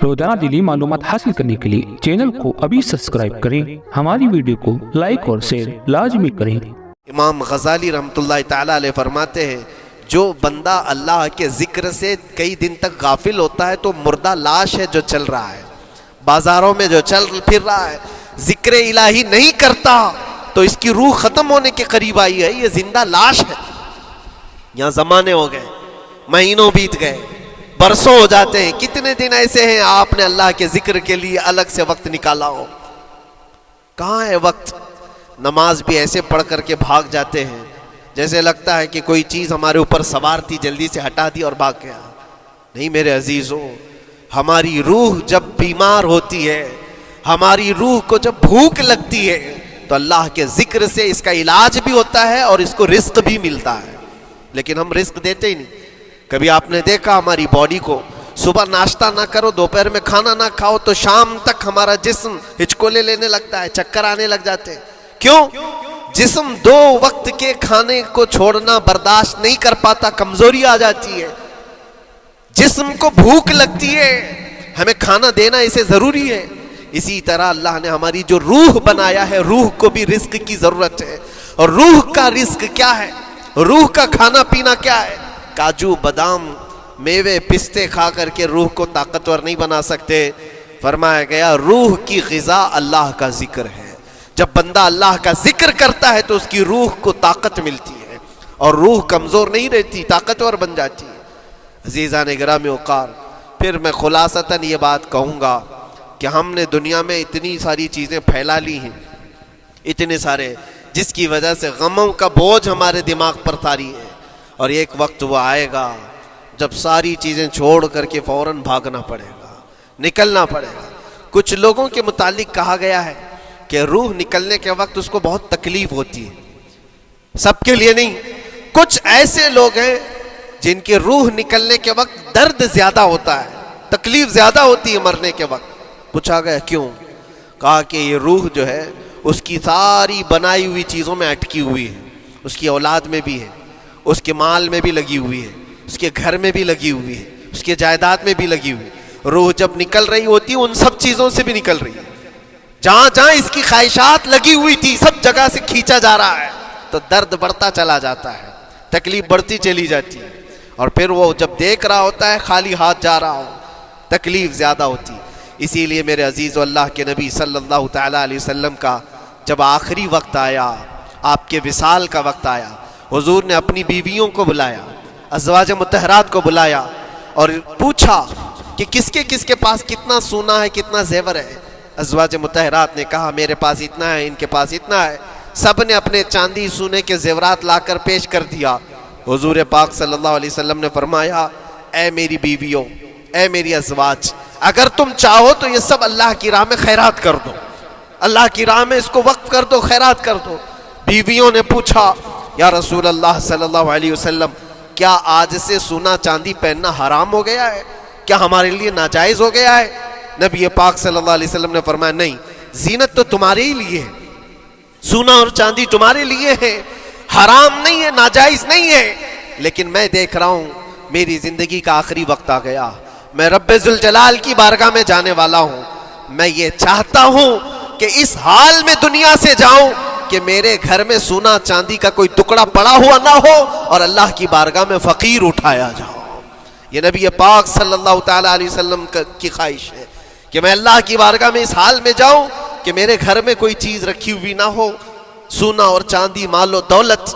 روزانہ دینی معلومات حاصل کرنے کے لیے چینل کو ابھی سبسکرائب کریں، ہماری ویڈیو کو لائک اور شیئر لازمی کریں۔ امام غزالی رحمۃ اللہ تعالیٰ علیہ فرماتے ہیں جو بندہ اللہ کے ذکر سے کئی دن تک غافل ہوتا ہے تو مردہ لاش ہے جو چل رہا ہے، بازاروں میں جو چل پھر رہا ہے، ذکر الہی نہیں کرتا تو اس کی روح ختم ہونے کے قریب آئی ہے، یہ زندہ لاش ہے۔ یہاں زمانے ہو گئے، مہینوں بیت گئے، برسوں ہو جاتے ہیں، کتنے دن ایسے ہیں آپ نے اللہ کے ذکر کے لیے الگ سے وقت نکالا ہو؟ کہاں ہے وقت؟ نماز بھی ایسے پڑھ کر کے بھاگ جاتے ہیں جیسے لگتا ہے کہ کوئی چیز ہمارے اوپر سوار تھی، جلدی سے ہٹا دی اور بھاگ گیا۔ نہیں میرے عزیزوں، ہماری روح جب بیمار ہوتی ہے، ہماری روح کو جب بھوک لگتی ہے تو اللہ کے ذکر سے اس کا علاج بھی ہوتا ہے اور اس کو رزق بھی ملتا ہے، لیکن ہم رزق دیتے ہی نہیں۔ کبھی آپ نے دیکھا ہماری باڈی کو، صبح ناشتہ نہ کرو، دوپہر میں کھانا نہ کھاؤ تو شام تک ہمارا جسم ہچکولے لینے لگتا ہے، چکر آنے لگ جاتے ہیں۔ کیوں؟ جسم 2 وقت کے کھانے کو چھوڑنا برداشت نہیں کر پاتا، کمزوری آ جاتی ہے، جسم کو بھوک لگتی ہے، ہمیں کھانا دینا اسے ضروری ہے۔ اسی طرح اللہ نے ہماری جو روح بنایا ہے، روح کو بھی رزق کی ضرورت ہے، اور روح کا رزق کیا ہے؟ روح کا کھانا پینا کیا ہے؟ کاجو بادام میوے پستے کھا کر کے روح کو طاقتور نہیں بنا سکتے۔ فرمایا گیا روح کی غذا اللہ کا ذکر ہے، جب بندہ اللہ کا ذکر کرتا ہے تو اس کی روح کو طاقت ملتی ہے اور روح کمزور نہیں رہتی، طاقتور بن جاتی ہے۔ عزیزان گرامی وقار، پھر میں خلاصتاً یہ بات کہوں گا کہ ہم نے دنیا میں اتنی ساری چیزیں پھیلا لی ہیں، اتنے سارے، جس کی وجہ سے غموں کا بوجھ ہمارے دماغ پر طاری ہے، اور ایک وقت وہ آئے گا جب ساری چیزیں چھوڑ کر کے فوراً بھاگنا پڑے گا، نکلنا پڑے گا۔ کچھ لوگوں کے متعلق کہا گیا ہے کہ روح نکلنے کے وقت اس کو بہت تکلیف ہوتی ہے، سب کے لیے نہیں۔ کچھ ایسے لوگ ہیں جن کی روح نکلنے کے وقت درد زیادہ ہوتا ہے، تکلیف زیادہ ہوتی ہے مرنے کے وقت۔ پوچھا گیا کیوں؟ کہا کہ یہ روح جو ہے اس کی ساری بنائی ہوئی چیزوں میں اٹکی ہوئی ہے، اس کی اولاد میں بھی ہے، اس کے مال میں بھی لگی ہوئی ہے، اس کے گھر میں بھی لگی ہوئی ہے، اس کے جائیداد میں بھی لگی ہوئی ہے۔ روح جب نکل رہی ہوتی ہے ان سب چیزوں سے بھی نکل رہی ہے، جہاں جہاں اس کی خواہشات لگی ہوئی تھی سب جگہ سے کھینچا جا رہا ہے، تو درد بڑھتا چلا جاتا ہے، تکلیف بڑھتی چلی جاتی ہے، اور پھر وہ جب دیکھ رہا ہوتا ہے خالی ہاتھ جا رہا ہو، تکلیف زیادہ ہوتی ہے۔ اسی لیے میرے عزیز و اللہ کے نبی صلی اللہ تعالیٰ علیہ وسلم کا جب آخری وقت آیا، آپ کے وصال کا وقت آیا، حضور نے اپنی بیویوں کو بلایا، ازواج مطہرات کو بلایا اور پوچھا کہ کس کے پاس کتنا سونا ہے، کتنا زیور ہے۔ ازواج مطہرات نے کہا میرے پاس اتنا ہے، ان کے پاس اتنا ہے، سب نے اپنے چاندی سونے کے زیورات لا کر پیش کر دیا۔ حضور پاک صلی اللہ علیہ وسلم نے فرمایا اے میری بیویوں، اے میری ازواج، اگر تم چاہو تو یہ سب اللہ کی راہ میں خیرات کر دو، اللہ کی راہ میں اس کو وقف کر دو، خیرات کر دو۔ بیویوں نے پوچھا یا رسول اللہ صلی اللہ علیہ وسلم، کیا آج سے سونا چاندی پہننا حرام ہو گیا ہے؟ کیا ہمارے لیے ناجائز ہو گیا ہے؟ نبی پاک صلی اللہ علیہ وسلم نے فرمایا نہیں، زینت تو تمہارے ہی لیے ہے، سونا اور چاندی تمہارے لیے ہے، حرام نہیں ہے، ناجائز نہیں ہے، لیکن میں دیکھ رہا ہوں میری زندگی کا آخری وقت آ گیا، میں رب ذوالجلال کی بارگاہ میں جانے والا ہوں، میں یہ چاہتا ہوں کہ اس حال میں دنیا سے جاؤں کہ میرے گھر میں سونا چاندی کا کوئی ٹکڑا پڑا ہوا نہ ہو اور اللہ کی بارگاہ میں فقیر اٹھایا جاؤ۔ یہ نبی پاک صلی اللہ تعالیٰ علیہ وسلم کی خواہش ہے کہ میں اللہ کی بارگاہ میں اس حال میں جاؤں کہ میرے گھر میں کوئی چیز رکھی ہوئی نہ ہو، سونا اور چاندی، مال و دولت۔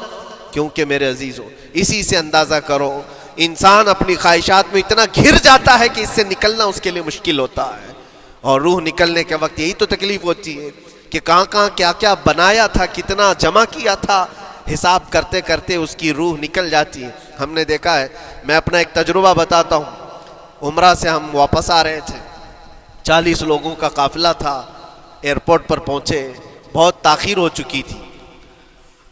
کیونکہ میرے عزیزوں اسی سے اندازہ کرو انسان اپنی خواہشات میں اتنا گھر جاتا ہے کہ اس سے نکلنا اس کے لیے مشکل ہوتا ہے، اور روح نکلنے کے وقت یہی تو تکلیف ہوتی ہے کہ کہاں کہاں کیا کیا بنایا تھا، کتنا جمع کیا تھا، حساب کرتے کرتے اس کی روح نکل جاتی ہے۔ ہم نے دیکھا ہے، میں اپنا ایک تجربہ بتاتا ہوں۔ عمرہ سے ہم واپس آ رہے تھے، 40 لوگوں کا قافلہ تھا، ایئرپورٹ پر پہنچے، بہت تاخیر ہو چکی تھی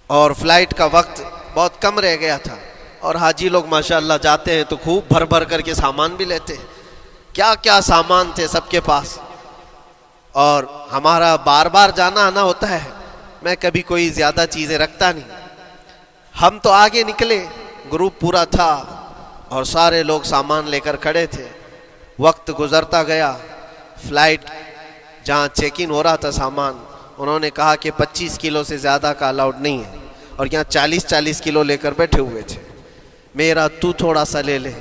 اور فلائٹ کا وقت بہت کم رہ گیا تھا، اور حاجی لوگ ماشاءاللہ جاتے ہیں تو خوب بھر بھر کر کے سامان بھی لیتے ہیں، کیا کیا سامان تھے سب کے پاس، اور ہمارا بار بار جانا آنا ہوتا ہے، میں کبھی کوئی زیادہ چیزیں رکھتا نہیں۔ ہم تو آگے نکلے، گروپ پورا تھا اور سارے لوگ سامان لے کر کھڑے تھے۔ وقت گزرتا گیا، فلائٹ جہاں چیک ان ہو رہا تھا سامان، انہوں نے کہا کہ 25 کلو سے زیادہ کا الاؤڈ نہیں ہے، اور یہاں 40 کلو لے کر بیٹھے ہوئے تھے۔ میرا تو تھوڑا سا لے لے،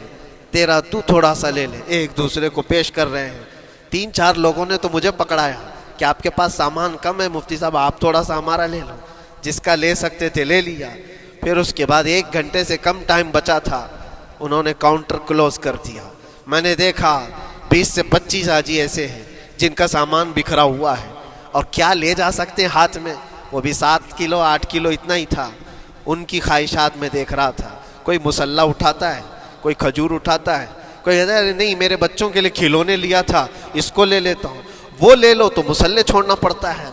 تیرا تو تھوڑا سا لے لے، ایک دوسرے کو پیش کر رہے ہیں۔ 3-4 لوگوں نے تو مجھے پکڑایا کہ آپ کے پاس سامان کم ہے مفتی صاحب، آپ تھوڑا سا ہمارا لے لو۔ جس کا لے سکتے تھے لے لیا۔ پھر اس کے بعد 1 گھنٹے سے کم ٹائم بچا تھا، انہوں نے کاؤنٹر کلوز کر دیا۔ میں نے دیکھا 20 سے 25 حاجی ایسے ہیں جن کا سامان بکھرا ہوا ہے، اور کیا لے جا سکتے ہیں ہاتھ میں، وہ بھی 7 کلو 8 کلو اتنا ہی تھا۔ ان کی خواہشات میں دیکھ رہا تھا، کوئی مسلح اٹھاتا ہے، کوئی کھجور اٹھاتا ہے، کوئی کہتا ہے نہیں میرے بچوں کے لیے کھلونے لیا تھا اس کو لے لیتا ہوں۔ وہ لے لو تو مسلح چھوڑنا پڑتا ہے،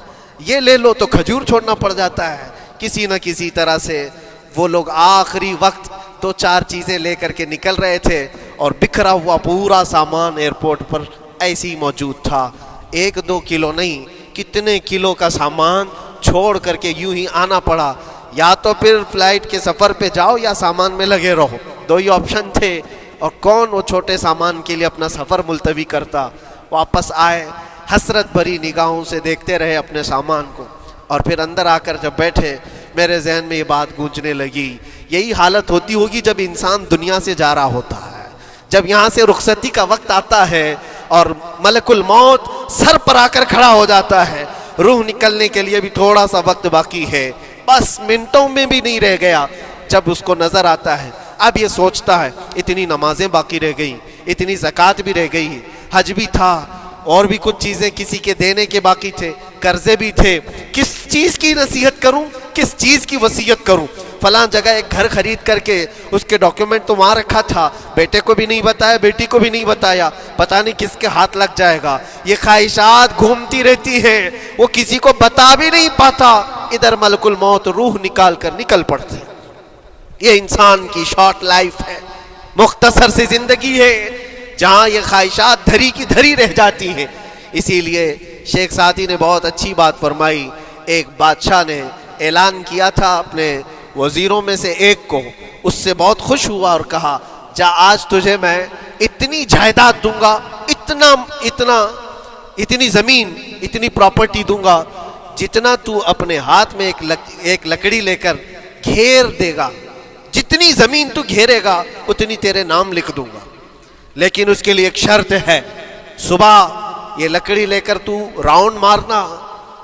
یہ لے لو تو کھجور چھوڑنا پڑ جاتا ہے۔ کسی نہ کسی طرح سے وہ لوگ آخری وقت 2-4 چیزیں لے کر کے نکل رہے تھے، اور بکھرا ہوا پورا سامان ایئرپورٹ پر ایسے ہی موجود تھا۔ 1-2 کلو نہیں، کتنے کلو کا سامان چھوڑ کر کے یوں ہی آنا پڑا۔ یا تو پھر فلائٹ کے سفر پہ جاؤ یا سامان میں لگے رہو، 2 ہی آپشن تھے، اور کون وہ چھوٹے سامان کے لیے اپنا سفر ملتوی کرتا۔ واپس آئے، حسرت بھری نگاہوں سے دیکھتے رہے اپنے سامان کو، اور پھر اندر آ کر جب بیٹھے میرے ذہن میں یہ بات گونجنے لگی، یہی حالت ہوتی ہوگی جب انسان دنیا سے جا رہا ہوتا ہے، جب یہاں سے رخصتی کا وقت آتا ہے اور ملک الموت سر پر آ کر کھڑا ہو جاتا ہے، روح نکلنے کے لیے بھی تھوڑا سا وقت باقی ہے، بس منٹوں میں بھی نہیں رہ گیا۔ جب اس کو نظر آتا ہے، اب یہ سوچتا ہے اتنی نمازیں باقی رہ گئی، اتنی زکوٰۃ بھی رہ گئی، حج بھی تھا، اور بھی کچھ چیزیں کسی کے دینے کے باقی تھے، قرضے بھی تھے، کس چیز کی نصیحت کروں، کس چیز کی وصیت کروں؟ فلاں جگہ ایک گھر خرید کر کے اس کے ڈاکیومنٹ تو وہاں رکھا تھا، بیٹے کو بھی نہیں بتایا، بیٹی کو بھی نہیں بتایا، پتہ نہیں کس کے ہاتھ لگ جائے گا۔ یہ خواہشات گھومتی رہتی ہیں، وہ کسی کو بتا بھی نہیں پاتا، ادھر ملک الموت روح نکال کر نکل پڑتے۔ یہ انسان کی شارٹ لائف ہے، مختصر سی زندگی ہے، جہاں یہ خواہشات دھری کی دھری رہ جاتی ہیں۔ اسی لیے شیخ سعدی نے بہت اچھی بات فرمائی۔ ایک بادشاہ نے اعلان کیا تھا اپنے وزیروں میں سے ایک کو، اس سے بہت خوش ہوا اور کہا جا آج تجھے میں اتنی جائیداد دوں گا، اتنی زمین، اتنی پراپرٹی دوں گا، جتنا تو اپنے ہاتھ میں ایک لکڑی لے کر گھیر دے گا، جتنی زمین تو گھیرے گا اتنی تیرے نام لکھ دوں گا، لیکن اس کے لیے ایک شرط ہے، صبح یہ لکڑی لے کر تو راؤنڈ مارنا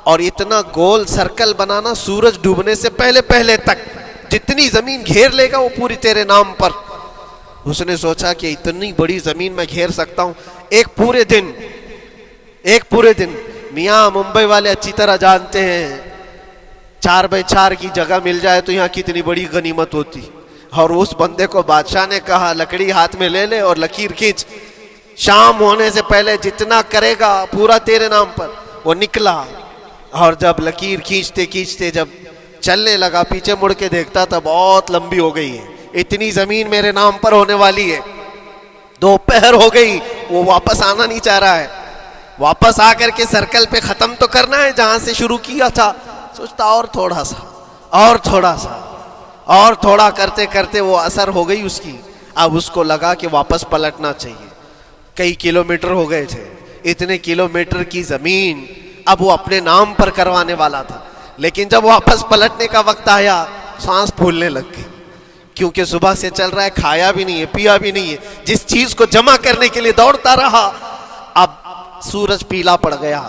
اور اتنا گول سرکل بنانا سورج ڈوبنے سے پہلے تک، جتنی زمین گھیر لے گا وہ پوری تیرے نام پر۔ اس نے سوچا کہ اتنی بڑی زمین میں گھیر سکتا ہوں ایک پورے دن۔ میاں ممبئی والے اچھی طرح جانتے ہیں 4x4 کی جگہ مل جائے تو یہاں کتنی بڑی غنیمت ہوتی، اور اس بندے کو بادشاہ نے کہا لکڑی ہاتھ میں لے لے اور لکیر کھینچ، شام ہونے سے پہلے جتنا کرے گا پورا تیرے نام پر۔ وہ نکلا، اور جب لکیر کھینچتے جب چلنے لگا، پیچھے مڑ کے دیکھتا تھا بہت لمبی ہو گئی ہے، اتنی زمین میرے نام پر ہونے والی ہے۔ دوپہر ہو گئی، وہ واپس آنا نہیں چاہ رہا ہے، واپس آ کر کے سرکل پہ ختم تو کرنا ہے جہاں سے شروع کیا تھا۔ سوچتا اور تھوڑا کرتے کرتے وہ اثر ہو گئی اس کی۔ اب اس کو لگا کہ واپس پلٹنا چاہیے، کئی کلومیٹر ہو گئے تھے، اتنے کلومیٹر کی زمین اب وہ اپنے نام پر کروانے والا تھا، لیکن جب واپس پلٹنے کا وقت آیا سانس پھولنے لگ گئی، کیونکہ صبح سے چل رہا ہے، کھایا بھی نہیں ہے، پیا بھی نہیں ہے، جس چیز کو جمع کرنے کے لیے دوڑتا رہا۔ اب سورج پیلا پڑ گیا،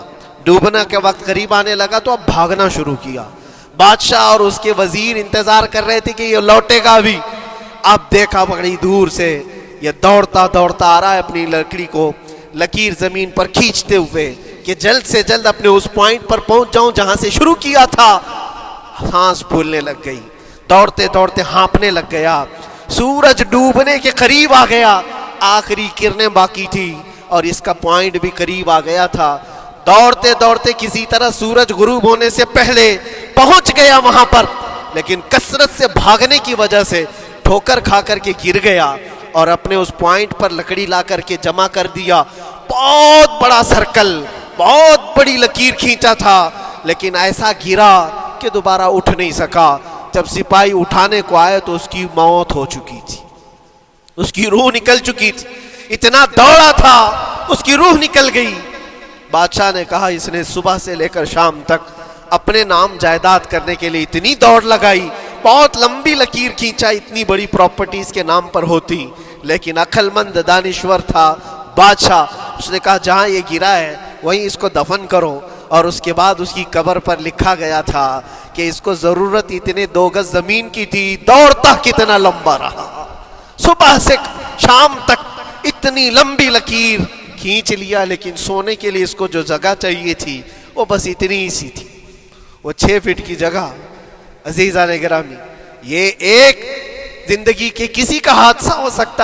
ڈوبنا کے وقت قریب آنے لگا تو اب بھاگنا شروع کیا۔ بادشاہ اور اس کے وزیر انتظار کر رہے تھے کہ یہ لوٹے گا بھی۔ اب دیکھا بڑی دور سے یہ دوڑتا آ رہا ہے، اپنی لکڑی کو لکیر زمین پر کھینچتے ہوئے کہ جلد سے جلد اپنے اس پوائنٹ پر پہنچ جاؤں جہاں سے شروع کیا تھا۔ سانس پھولنے لگ گئی، دوڑتے ہانپنے لگ گیا، سورج ڈوبنے کے قریب آ گیا، آخری کرنیں باقی تھی اور اس کا پوائنٹ بھی قریب آ گیا تھا۔ دوڑتے کسی طرح سورج غروب ہونے سے پہلے پہنچ گیا وہاں پر، لیکن کثرت سے بھاگنے کی وجہ سے ٹھوکر کھا کر کے گر گیا اور اپنے اس پوائنٹ پر لکڑی لا کر کے جمع کر دیا۔ بہت بڑا سرکل، بہت بڑی لکیر کھینچا تھا، لیکن ایسا گرا کہ دوبارہ اٹھ نہیں سکا۔ جب سپاہی اٹھانے کو آئے تو اس کی موت ہو چکی تھی، اس کی روح نکل چکی تھی۔ اتنا دوڑا تھا اس کی روح نکل گئی۔ بادشاہ نے کہا اس نے صبح سے لے کر شام تک اپنے نام جائیداد کرنے کے لیے اتنی دوڑ لگائی، بہت لمبی لکیر کھینچا، اتنی بڑی پراپرٹیز کے نام پر ہوتی، لیکن عقل مند دانشور تھا بادشاہ۔ اس نے کہا جہاں یہ گرا ہے وہیں اس کو دفن کرو، اور اس کے بعد اس کی قبر پر لکھا گیا تھا کہ اس کو ضرورت اتنے 2 گز زمین کی تھی، دوڑتا کتنا لمبا رہا، صبح سے شام تک اتنی لمبی لکیر کھینچ لیا، لیکن سونے کے لیے اس کو جو جگہ چاہیے تھی وہ بس اتنی ہی سی تھی، وہ 6 فٹ کی جگہ۔ عزیزان گرامی، یہ ایک زندگی کے کسی کا حادثہ ہو سکتا ہے۔